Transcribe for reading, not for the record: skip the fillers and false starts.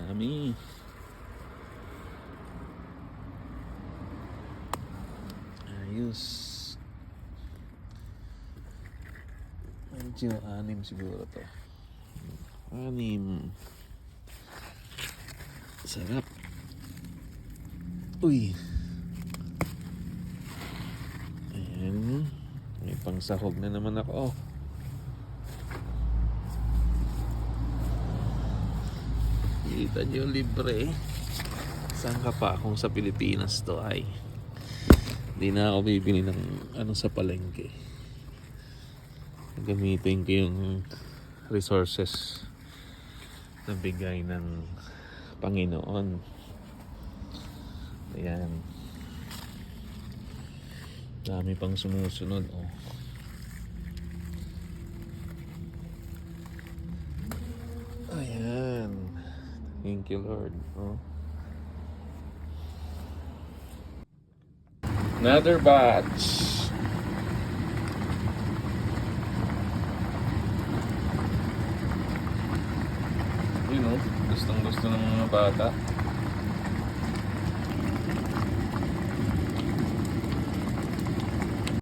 Dami. Ayos. Medyo 6 siguro to. 6. Sarap. Uy. Ayan. May pangsahog na naman ako. Kita nyo, libre. Saan ka pa kung sa Pilipinas to ay hindi na ako bibili ng sa palengke. Gamitin ko yung resources na bigay ng Panginoon. Ayan. Dami pang sumusunod. Oh. Ayan. Thank you, Lord. Oh. Another batch. You know, gustong gusto ng mga bata.